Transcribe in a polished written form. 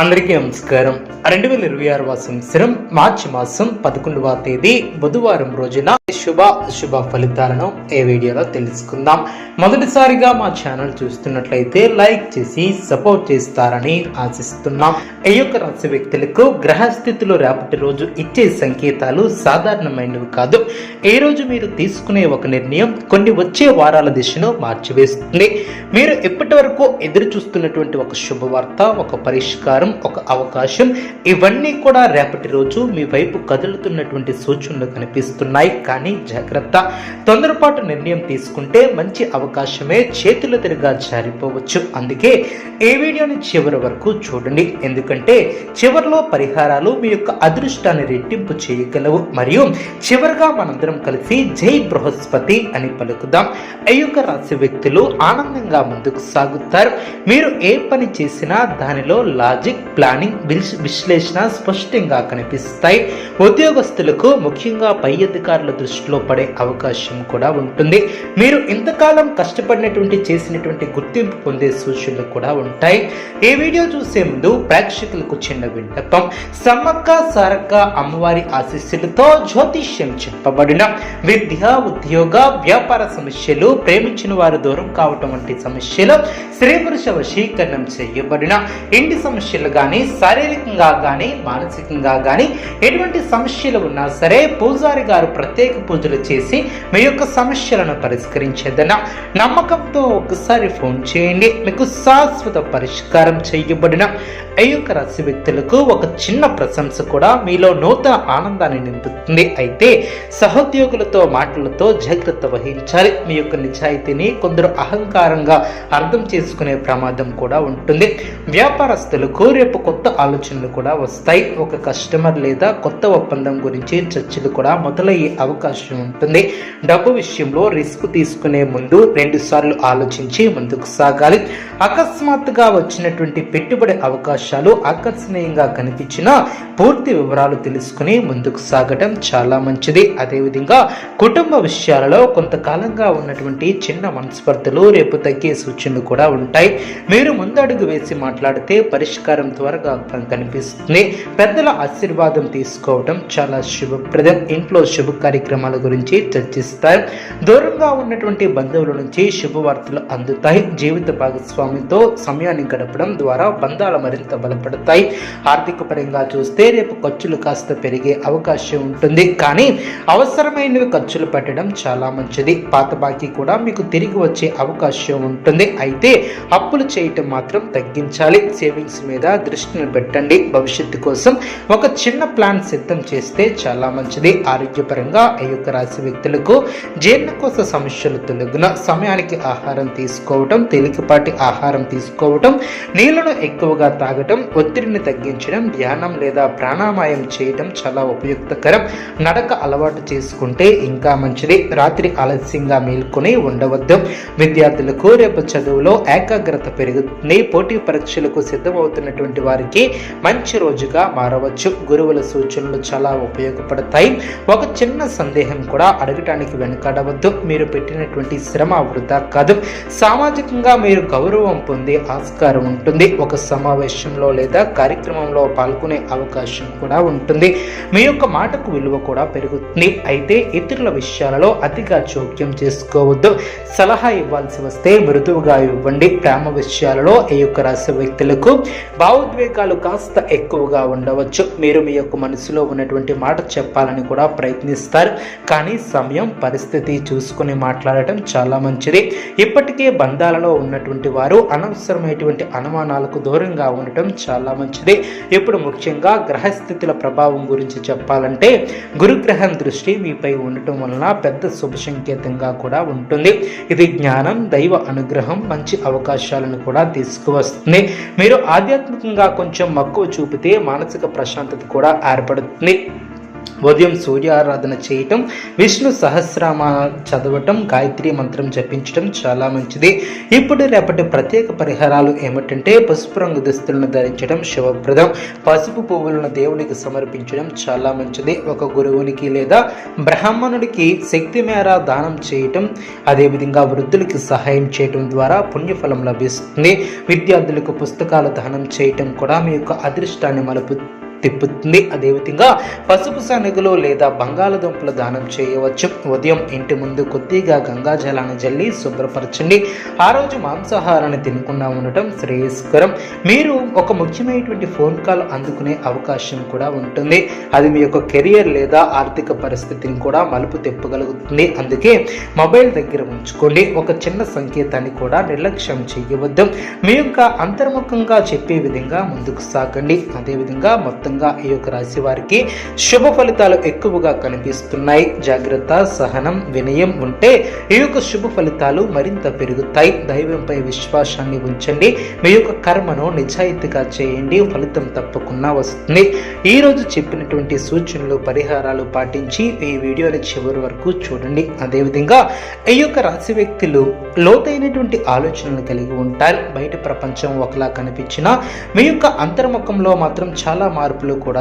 అందరికీ నమస్కారం. 2026 సంవత్సరం మార్చి మాసం 11వ తేదీ బుధవారం రోజున శుభ ఫలితాలను ఈ వీడియోలో తెలుసుకుందాం. మొదటిసారిగా మా ఛానల్ చూస్తున్నట్లయితే లైక్ చేసి సపోర్ట్ చేస్తారని ఆశిస్తున్నాం. ఈ యొక్క రాశి వ్యక్తులకు గ్రహస్థితులు రేపటి రోజు ఇచ్చే సంకేతాలు సాధారణమైనవి కాదు. ఈ రోజు మీరు తీసుకునే ఒక నిర్ణయం కొన్ని వచ్చే వారాల దిశను మార్చివేస్తుంది. మీరు ఇప్పటి వరకు ఎదురు చూస్తున్నటువంటి ఒక శుభవార్త, ఒక పరిష్కారం, ఒక అవకాశం, ఇవన్నీ కూడా రేపటి రోజు మీ వైపు కదులుతున్నటువంటి సూచనలు కనిపిస్తున్నాయి. కానీ జాగ్రత్త, తొందరపాటు నిర్ణయం తీసుకుంటే మంచి అవకాశమే చేతుల తిరిగా జారిపోవచ్చు. అందుకే ఈ వీడియోని చివరి వరకు చూడండి. ఎందుకంటే చివరిలో పరిహారాలు మీ యొక్క అదృష్టాన్ని రెట్టింపు చేయగలవు. మరియు చివరిగా మనందరం కలిసి జై బృహస్పతి అని పలుకుదాం. ఈ యొక్క రాశి వ్యక్తులు ఆనందంగా ముందుకు సాగుతారు. మీరు ఏ పని చేసినా దానిలో లాజిక్, ప్లానింగ్, విశ్లేషణ స్పష్టంగా కనిపిస్తాయి. ఉద్యోగస్తులకు ముఖ్యంగా పై అధికారుల దృష్టిలో పడే అవకాశం కూడా ఉంటుంది. మీరు ఇంతకాలం కష్టపడినటువంటి చేసినటువంటి గుర్తింపు పొందే సూచనలు కూడా ఉంటాయి. ఈ వీడియో చూసే ముందు ప్రేక్షకులకు చిన్న విన్నపం. సమ్మక్క సారక్క అమ్మవారి ఆశీస్సులతో జ్యోతిష్యం చెప్పబడిన విద్య, ఉద్యోగ, వ్యాపార సమస్యలు, ప్రేమించిన వారు దూరం కావటం వంటి సమస్యలు, స్త్రీ పురుష వశీకరణం చేయబడిన ఇంటి సమస్యలు కానీ, శారీరకంగా కానీ, మానసికంగా కానీ ఎటువంటి సమస్యలు ఉన్నా సరే పూజారి గారు ప్రత్యేక పూజలు చేసి మీ యొక్క సమస్యలను పరిష్కరించేదన్న నమ్మకంతో ఒకసారి ఫోన్ చేయండి. మీకు శాశ్వత పరిష్కారం చేయబడిన ఈ యొక్క రాశి వ్యక్తులకు ఒక చిన్న ప్రశంస కూడా మీలో నూతన ఆనందాన్ని నింపుతుంది. అయితే సహోద్యోగులతో మాటలతో జాగ్రత్త వహించాలి. మీ యొక్క నిజాయితీని కొందరు అహంకారంగా అర్థం చేసుకునే ప్రమాదం కూడా ఉంటుంది. వ్యాపారస్తులకు రేపు కొత్త ఆలోచనలు కూడా వస్తాయి. ఒక కస్టమర్ లేదా కొత్త ఒప్పందం గురించి చర్చలు కూడా మొదలయ్యే అవకాశం ఉంటుంది. డబ్బు విషయంలో రిస్క్ తీసుకునే ముందు 2 సార్లు ఆలోచించి ముందుకు సాగాలి. అకస్మాత్తుగా వచ్చినటువంటి పెట్టుబడి అవకాశాలు ఆకర్షణీయంగా కనిపించినా పూర్తి వివరాలు తెలుసుకుని ముందుకు సాగటం చాలా మంచిది. అదేవిధంగా కుటుంబ విషయాలలో కొంతకాలంగా ఉన్నటువంటి చిన్న మనస్పర్ధలు రేపు తగ్గే సూచనలు కూడా ఉంటాయి. మీరు ముందడుగు వేసి మాట్లాడితే పరిష్కారం త్వరగా కనిపిస్తుంది. పెద్దల ఆశీర్వాదం తీసుకోవడం చాలా శుభప్రదం. ఇంట్లో శుభ కార్యక్రమాల గురించి చర్చిస్తారు. దూరంగా ఉన్నటువంటి బంధువుల నుంచి శుభవార్తలు అందుతాయి. జీవిత భాగస్వామితో సమయాన్ని గడపడం ద్వారా బంధాలు మరింత బలపడతాయి. ఆర్థిక పరంగా చూస్తే రేపు ఖర్చులు కాస్త పెరిగే అవకాశం ఉంటుంది. కానీ అవసరమైనవి ఖర్చులు పెట్టడం చాలా మంచిది. పాత బాకీ కూడా మీకు తిరిగి వచ్చే అవకాశం ఉంటుంది. అయితే అప్పులు చేయటం మాత్రం తగ్గించాలి. సేవింగ్స్ మీద దృష్టిని పెట్టండి. భవిష్యత్తు కోసం ఒక చిన్న ప్లాన్ సిద్ధం చేస్తే చాలా మంచిది. ఆరోగ్యపరంగా ఈ యొక్క రాశి వ్యక్తులకు జీర్ణకోశ సమస్యలు తొలగిన సమయానికి ఆహారం తీసుకోవటం, తేలికపాటి ఆహారం తీసుకోవటం, నీళ్లను ఎక్కువగా తాగటం, ఒత్తిడిని తగ్గించడం, ధ్యానం లేదా ప్రాణాయామం చేయటం చాలా ఉపయుక్తకరం. నడక అలవాటు చేసుకుంటే ఇంకా మంచిది. రాత్రి ఆలస్యంగా మేల్కొని ఉండవద్దు. విద్యార్థులకు రేపు చదువులో ఏకాగ్రత పెరుగుతుంది. పోటీ పరీక్షలకు సిద్ధమవుతున్నటువంటి వారికి మంచి రోజుగా మారవచ్చు. గురువుల సూచనలు చాలా ఉపయోగపడతాయి. ఒక చిన్న సందేహం కూడా అడగటానికి వెనుకాడవద్దు. మీరు పెట్టినటువంటి శ్రమ వృధా కాదు. సామాజికంగా మీరు గౌరవం పొందే ఆస్కారం ఉంటుంది. ఒక సమావేశంలో లేదా కార్యక్రమంలో పాల్గొనే అవకాశం కూడా ఉంటుంది. మీ యొక్క మాటకు విలువ కూడా పెరుగుతుంది. అయితే ఇతరుల విషయాలలో అతిగా జోక్యం చేసుకోవద్దు. సలహా ఇవ్వాల్సి వస్తే మృదువుగా ఇవ్వండి. ప్రేమ విషయాలలో ఈ యొక్క రాశి వ్యక్తులకు భావోద్వేగాలు కాస్త ఎక్కువగా ఉండవచ్చు. మీరు మీ యొక్క మనసులో ఉన్నటువంటి మాట చెప్పాలని కూడా ప్రయత్నిస్తారు. కానీ సమయం, పరిస్థితి చూసుకుని మాట్లాడటం చాలా మంచిది. ఇప్పటికే బంధాలలో ఉన్నటువంటి వారు అనవసరమైనటువంటి అనుమానాలకు దూరంగా ఉండటం చాలా మంచిది. ఇప్పుడు ముఖ్యంగా గ్రహస్థితుల ప్రభావం గురించి చెప్పాలంటే గురుగ్రహం దృష్టి మీపై ఉండటం వలన పెద్ద శుభ సంకేతంగా కూడా ఉంటుంది. ఇది జ్ఞానం, దైవ అనుగ్రహం, మంచి అవకాశాలను కూడా తీసుకువస్తుంది. మీరు ఆధ్యాత్మికంగా కొంచెం మక్కువ చూపితే మానసిక ప్రశాంతత కూడా ఏర్పడుతుంది. ఉదయం సూర్య ఆరాధన చేయటం, విష్ణు సహస్రనామ చదవటం, గాయత్రి మంత్రం జపించడం చాలా మంచిది. ఇప్పుడు రేపటి ప్రత్యేక పరిహారాలు ఏమిటంటే పసుపు రంగు దుస్తులను ధరించడం శుభప్రదం. పసుపు పువ్వులను దేవునికి సమర్పించడం చాలా మంచిది. ఒక గురువునికి లేదా బ్రాహ్మణుడికి శక్తి మేర దానం చేయటం, అదేవిధంగా వృద్ధులకి సహాయం చేయటం ద్వారా పుణ్యఫలం లభిస్తుంది. విద్యార్థులకు పుస్తకాలు దానం చేయటం కూడా మీ యొక్క అదృష్టాన్ని తిప్పుతుంది. అదేవిధంగా పసుపు శనగలు లేదా బంగాళదుంపలు దానం చేయవచ్చు. ఉదయం ఇంటి ముందు కొద్దిగా గంగా జలాన్ని జల్లి శుభ్రపరచండి. ఆ రోజు మాంసాహారాన్ని తినకుండా ఉండటం శ్రేయస్కరం. మీరు ఒక ముఖ్యమైనటువంటి ఫోన్ కాల్ అందుకునే అవకాశం కూడా ఉంటుంది. అది మీ యొక్క కెరియర్ లేదా ఆర్థిక పరిస్థితిని కూడా మలుపు తిప్పగలుగుతుంది. అందుకే మొబైల్ దగ్గర ఉంచుకోండి. ఒక చిన్న సంకేతాన్ని కూడా నిర్లక్ష్యం చేయవద్దు. మీ యొక్క అంతర్ముఖంగా చెప్పే విధంగా ముందుకు సాగండి. అదేవిధంగా మొత్తం ఈ యొక్క రాశి వారికి శుభ ఫలితాలు ఎక్కువగా కనిపిస్తున్నాయి. జాగ్రత్త, సహనం, వినయం ఉంటే ఈ యొక్క శుభ ఫలితాలు మరింత పెరుగుతాయి. దైవంపై విశ్వాసాన్ని ఉంచండి. మీ యొక్క కర్మను నిజాయితీగా చేయండి. ఫలితం తప్పకుండా వస్తుంది. ఈ రోజు చెప్పినటువంటి సూచనలు, పరిహారాలు పాటించి ఈ వీడియోని చివరి వరకు చూడండి. అదేవిధంగా ఈ యొక్క రాశి వ్యక్తులు లోతైనటువంటి ఆలోచనలు కలిగి ఉంటారు. బయట ప్రపంచం ఒకలా కనిపించినా మీ యొక్క అంతర్ముఖంలో మాత్రం చాలా మార్పులు కూడా